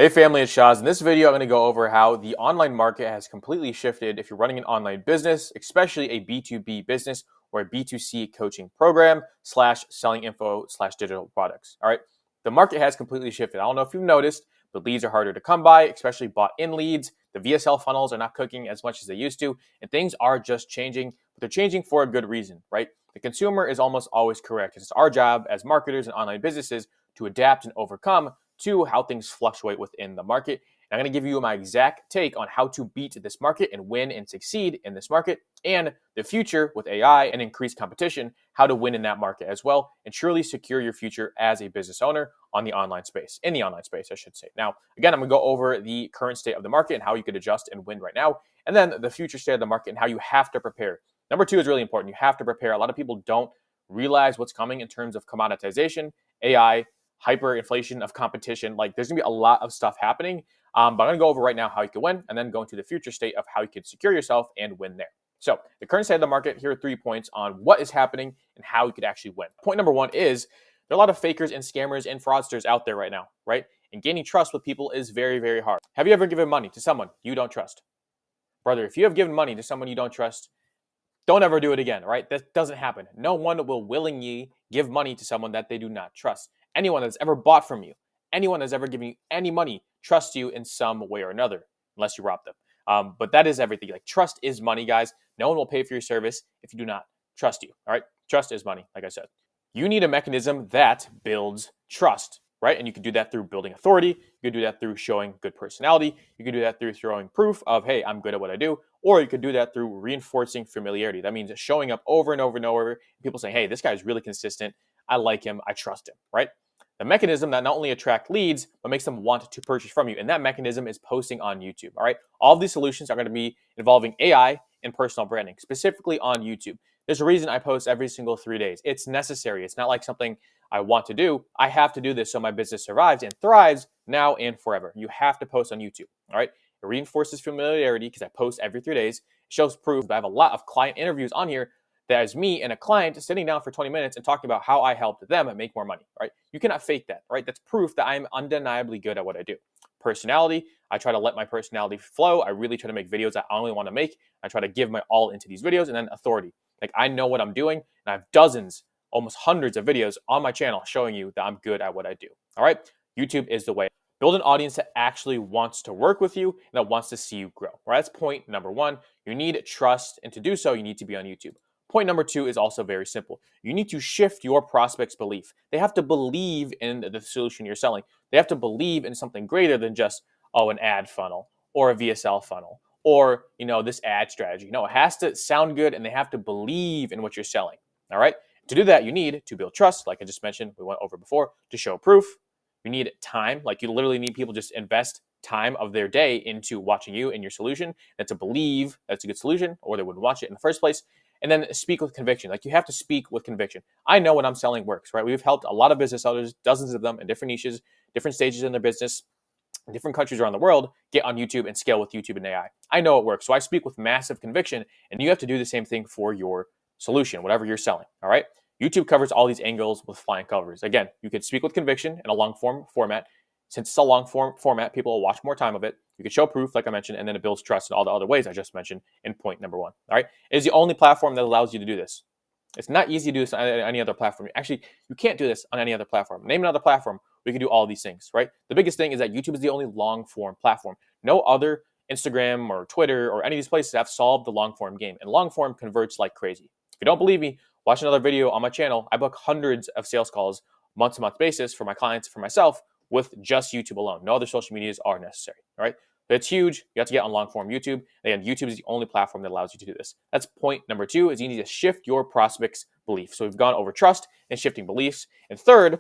Hey family, it's Shaz. In this video, I'm going to go over how the online market has completely shifted if you're running an online business, especially a B2B business or a B2C coaching program slash selling info slash digital products. All right. The market has completely shifted. I don't know if you've noticed, but leads are harder to come by, especially bought in leads. The VSL funnels are not cooking as much as they used to, and things are just changing, but they're changing for a good reason, right? The consumer is almost always correct. It's our job as marketers and online businesses to adapt and overcome to how things fluctuate within the market. And I'm going to give you my exact take on how to beat this market and win and succeed in this market, and the future with AI and increased competition, how to win in that market as well and truly secure your future as a business owner in the online space, I should say. Now, again, I'm going to go over the current state of the market and how you could adjust and win right now, and then the future state of the market and how you have to prepare. Number two is really important. You have to prepare. A lot of people don't realize what's coming in terms of commoditization, AI, hyperinflation of competition. Like, there's gonna be a lot of stuff happening, but I'm gonna go over right now how you can win and then go into the future state of how you can secure yourself and win there. So the current state of the market, here are 3 points on what is happening and how you could actually win. Point number 1 is there are a lot of fakers and scammers and fraudsters out there right now, right? And gaining trust with people is very, very hard. Have you ever given money to someone you don't trust? Brother, if you have given money to someone you don't trust, don't ever do it again, right? That doesn't happen. No one will willingly give money to someone that they do not trust. Anyone that's ever bought from you, anyone that's ever given you any money, trusts you in some way or another, unless you rob them. But that is everything. Like, trust is money, guys. No one will pay for your service if you do not trust you, all right? Trust is money, like I said. You need a mechanism that builds trust, right? And you can do that through building authority. You can do that through showing good personality. You can do that through throwing proof of, hey, I'm good at what I do. Or you could do that through reinforcing familiarity. That means showing up over and over and over. People say, hey, this guy's really consistent. I like him. I trust him, right? The mechanism that not only attracts leads, but makes them want to purchase from you. And that mechanism is posting on YouTube, all right? All of these solutions are going to be involving AI and personal branding, specifically on YouTube. There's a reason I post every single 3 days. It's necessary. It's not like something I want to do. I have to do this so my business survives and thrives now and forever. You have to post on YouTube, all right? It reinforces familiarity because I post every 3 days. It shows proof. I have a lot of client interviews on here that is me and a client sitting down for 20 minutes and talking about how I helped them make more money, right? You cannot fake that, right? That's proof that I'm undeniably good at what I do. Personality, I try to let my personality flow. I really try to make videos I only want to make. I try to give my all into these videos. And then authority. Like, I know what I'm doing, and I have dozens, almost hundreds of videos on my channel showing you that I'm good at what I do, all right? YouTube is the way. Build an audience that actually wants to work with you and that wants to see you grow, all right? That's point number 1. You need trust, and to do so, you need to be on YouTube. Point number 2 is also very simple. You need to shift your prospects' belief. They have to believe in the solution you're selling. They have to believe in something greater than just, an ad funnel or a VSL funnel or, this ad strategy. No, it has to sound good, and they have to believe in what you're selling, all right? To do that, you need to build trust, like I just mentioned, we went over before, to show proof. You need time, like you literally need people just invest time of their day into watching you and your solution, and to believe that's a good solution, or they wouldn't watch it in the first place. And then speak with conviction. Like, you have to speak with conviction. I know what I'm selling works, right? We've helped a lot of business owners, dozens of them in different niches, different stages in their business, in different countries around the world, get on YouTube and scale with YouTube and AI. I know it works. So I speak with massive conviction, and you have to do the same thing for your solution, whatever you're selling, all right? YouTube covers all these angles with flying colors. Again, you can speak with conviction in a long form format. Since it's a long form format, people will watch more time of it. You can show proof, like I mentioned, and then it builds trust in all the other ways I just mentioned in point number 1. All right, it is the only platform that allows you to do this. It's not easy to do this on any other platform. Actually, you can't do this on any other platform. Name another platform where you can do all these things, right? The biggest thing is that YouTube is the only long form platform. No other Instagram or Twitter or any of these places have solved the long form game, and long form converts like crazy. If you don't believe me, watch another video on my channel. I book hundreds of sales calls month-to-month basis for my clients, for myself, with just YouTube alone. No other social medias are necessary, all right? But it's huge. You have to get on long-form YouTube. Again, YouTube is the only platform that allows you to do this. That's point number 2, is you need to shift your prospects' belief. So we've gone over trust and shifting beliefs. And third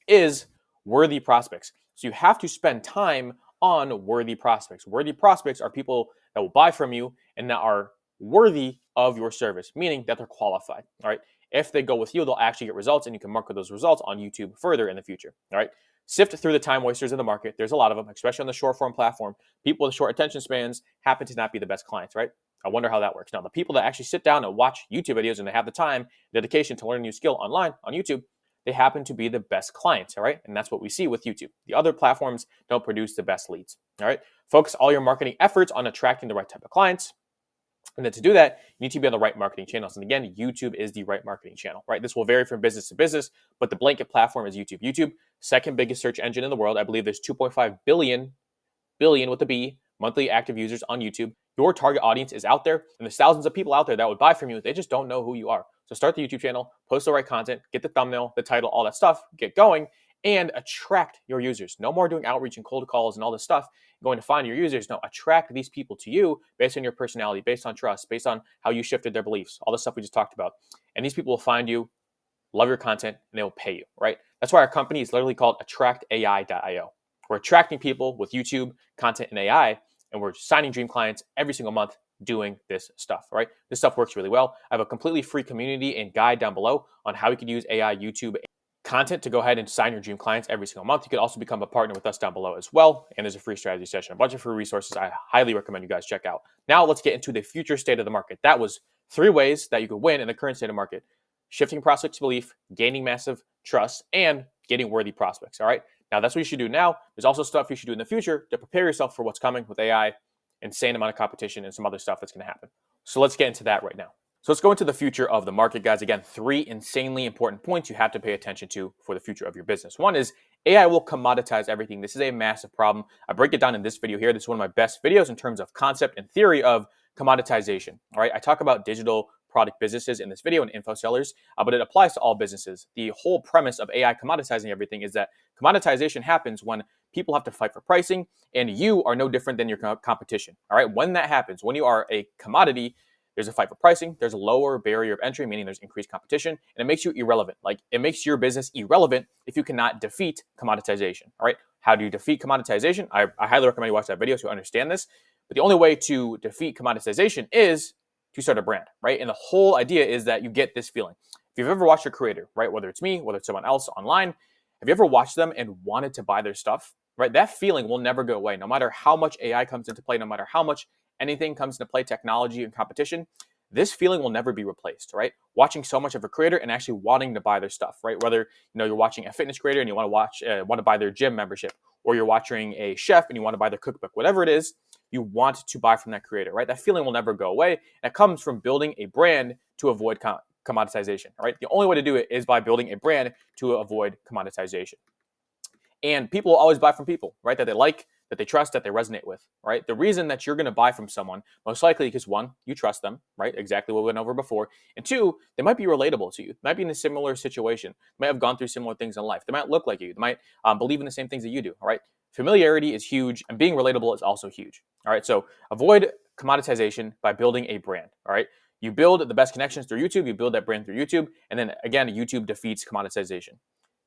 is worthy prospects. So you have to spend time on worthy prospects. Worthy prospects are people that will buy from you and that are worthy of your service, meaning that they're qualified, all right? If they go with you, they'll actually get results, and you can market those results on YouTube further in the future, all right? Sift through the time wasters in the market. There's a lot of them, especially on the short form platform. People with short attention spans happen to not be the best clients, right? I wonder how that works. Now, the people that actually sit down and watch YouTube videos and they have the time, dedication to learn a new skill online on YouTube, they happen to be the best clients, all right? And that's what we see with YouTube. The other platforms don't produce the best leads, all right? Focus all your marketing efforts on attracting the right type of clients. And then to do that, you need to be on the right marketing channels. And again, YouTube is the right marketing channel, right? This will vary from business to business, but the blanket platform is YouTube. YouTube, second biggest search engine in the world. I believe there's 2.5 billion with a B, monthly active users on YouTube. Your target audience is out there, and there's thousands of people out there that would buy from you. They just don't know who you are. So start the YouTube channel, post the right content, get the thumbnail, the title, all that stuff, get going, and attract your users. No more doing outreach and cold calls and all this stuff, going to find your users. No, attract these people to you based on your personality, based on trust, based on how you shifted their beliefs, all the stuff we just talked about. And these people will find you, love your content, and they will pay you, right? That's why our company is literally called AttractAI.io. We're attracting people with YouTube, content, and AI, and we're signing dream clients every single month doing this stuff, right? This stuff works really well. I have a completely free community and guide down below on how you can use AI, YouTube, content to go ahead and sign your dream clients every single month. You could also become a partner with us down below as well. And there's a free strategy session, a bunch of free resources I highly recommend you guys check out. Now let's get into the future state of the market. That was 3 ways that you could win in the current state of market: shifting prospects belief, gaining massive trust, and getting worthy prospects. All right. Now that's what you should do now. There's also stuff you should do in the future to prepare yourself for what's coming with AI, insane amount of competition, and some other stuff that's going to happen. So let's get into that right now. So let's go into the future of the market, guys. Again, 3 insanely important points you have to pay attention to for the future of your business. One is AI will commoditize everything. This is a massive problem. I break it down in this video here. This is one of my best videos in terms of concept and theory of commoditization. All right, I talk about digital product businesses in this video and info sellers, but it applies to all businesses. The whole premise of AI commoditizing everything is that commoditization happens when people have to fight for pricing, and you are no different than your competition. All right, when that happens, when you are a commodity, there's a fight for pricing, there's a lower barrier of entry, meaning there's increased competition, and it makes you irrelevant. Like, it makes your business irrelevant if you cannot defeat commoditization. All right, how do you defeat commoditization? I highly recommend you watch that video to understand this. But the only way to defeat commoditization is to start a brand, right? And the whole idea is that you get this feeling. If you've ever watched a creator, right, whether it's me, whether it's someone else online, have you ever watched them and wanted to buy their stuff, right? That feeling will never go away, no matter how much AI comes into play, no matter how much anything comes into play, technology and competition. This feeling will never be replaced, right? Watching so much of a creator and actually wanting to buy their stuff, right? Whether you're watching a fitness creator and you want to buy their gym membership, or you're watching a chef and you want to buy their cookbook, whatever it is, you want to buy from that creator, right? That feeling will never go away. And it comes from building a brand to avoid commoditization, right? The only way to do it is by building a brand to avoid commoditization. And people will always buy from people, right? That they like, that they trust, that they resonate with, right? The reason that you're going to buy from someone, most likely because 1, you trust them, right? Exactly what we went over before. And 2, they might be relatable to you. They might be in a similar situation. They might have gone through similar things in life. They might look like you. They might believe in the same things that you do, all right? Familiarity is huge, and being relatable is also huge, all right? So avoid commoditization by building a brand, all right? You build the best connections through YouTube, you build that brand through YouTube, and then again, YouTube defeats commoditization.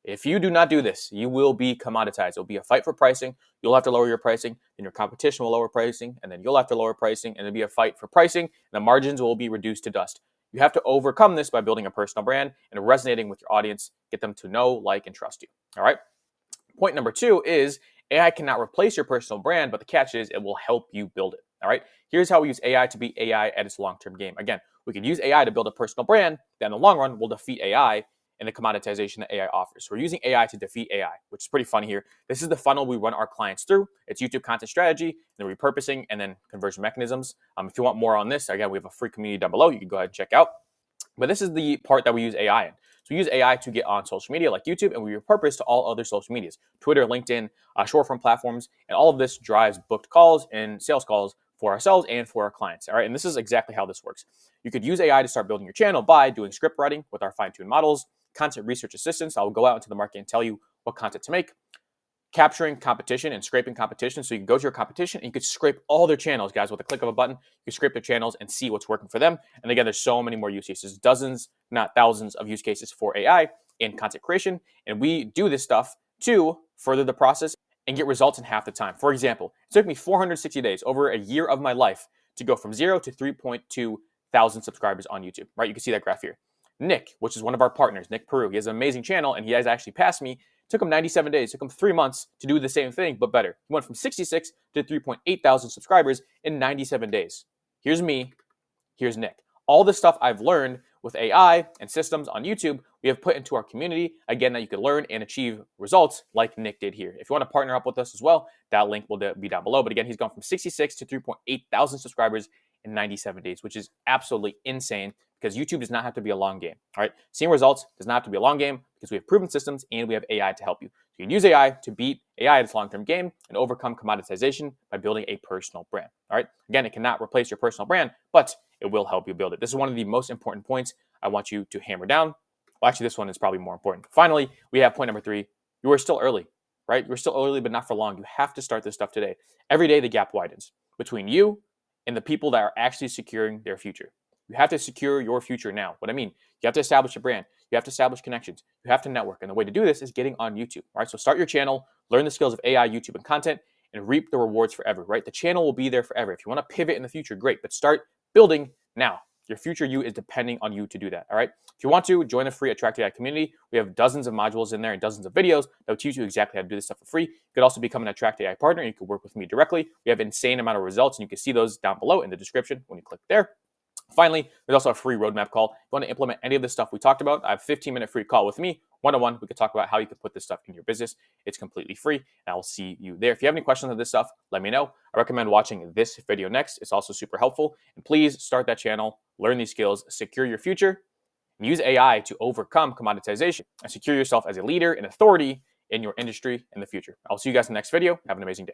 If you do not do this, you will be commoditized. It'll be a fight for pricing. You'll have to lower your pricing, then your competition will lower pricing, and then you'll have to lower pricing, and it'll be a fight for pricing, and the margins will be reduced to dust. You have to overcome this by building a personal brand and resonating with your audience, get them to know, like, and trust you, all right? Point number 2 is AI cannot replace your personal brand, but the catch is it will help you build it, all right? Here's how we use AI to beat AI at its long-term game. Again, we can use AI to build a personal brand that in the long run will defeat AI and the commoditization that AI offers. So we're using AI to defeat AI, which is pretty funny here. This is the funnel we run our clients through. It's YouTube content strategy, then repurposing, and then conversion mechanisms. If you want more on this, again, we have a free community down below. You can go ahead and check out. But this is the part that we use AI in. So we use AI to get on social media like YouTube, and we repurpose to all other social medias, Twitter, LinkedIn, short form platforms, and all of this drives booked calls and sales calls for ourselves and for our clients. All right, and this is exactly how this works. You could use AI to start building your channel by doing script writing with our fine-tuned models, content research assistance. I will go out into the market and tell you what content to make, capturing competition and scraping competition. So you can go to your competition and you could scrape all their channels, guys, with a click of a button. You can scrape their channels and see what's working for them. And again, there's so many more use cases, dozens, not thousands of use cases for AI in content creation. And we do this stuff to further the process and get results in half the time. For example, it took me 460 days, over a year of my life, to go from 0 to 3.2 thousand subscribers on YouTube, right? You can see that graph here. Nick, which is one of our partners, Nick Peru, he has an amazing channel and he has actually passed me. It took him 97 days, took him 3 months to do the same thing, but better. He went from 66 to 3.8 thousand subscribers in 97 days. Here's me, here's Nick. All the stuff I've learned with AI and systems on YouTube we have put into our community, again, that you can learn and achieve results like Nick did here. If you want to partner up with us as well, that link will be down below. But again, he's gone from 66 to 3.8 thousand subscribers in 97 days, which is absolutely insane because YouTube does not have to be a long game. All right. Seeing results does not have to be a long game because we have proven systems and we have AI to help you. So you can use AI to beat AI at its long-term game and overcome commoditization by building a personal brand. All right. Again, it cannot replace your personal brand, but it will help you build it. This is one of the most important points I want you to hammer down. Well, actually, this one is probably more important. Finally, we have point number 3. You are still early, right? You're still early, but not for long. You have to start this stuff today. Every day, the gap widens between you and the people that are actually securing their future. You have to secure your future now. What I mean, you have to establish a brand. You have to establish connections. You have to network. And the way to do this is getting on YouTube, right? So start your channel, learn the skills of AI, YouTube, and content, and reap the rewards forever, right? The channel will be there forever. If you want to pivot in the future, great, but start building now. Your future you is depending on you to do that, all right? If you want to, join the free Attract AI community. We have dozens of modules in there and dozens of videos that will teach you exactly how to do this stuff for free. You could also become an Attract AI partner. You could work with me directly. We have an insane amount of results, and you can see those down below in the description when you click there. Finally, there's also a free roadmap call. If you want to implement any of this stuff we talked about, I have a 15-minute free call with me, one-on-one. We could talk about how you could put this stuff in your business. It's completely free, and I will see you there. If you have any questions on this stuff, let me know. I recommend watching this video next. It's also super helpful. And please start that channel, learn these skills, secure your future, and use AI to overcome commoditization and secure yourself as a leader and authority in your industry in the future. I'll see you guys in the next video. Have an amazing day.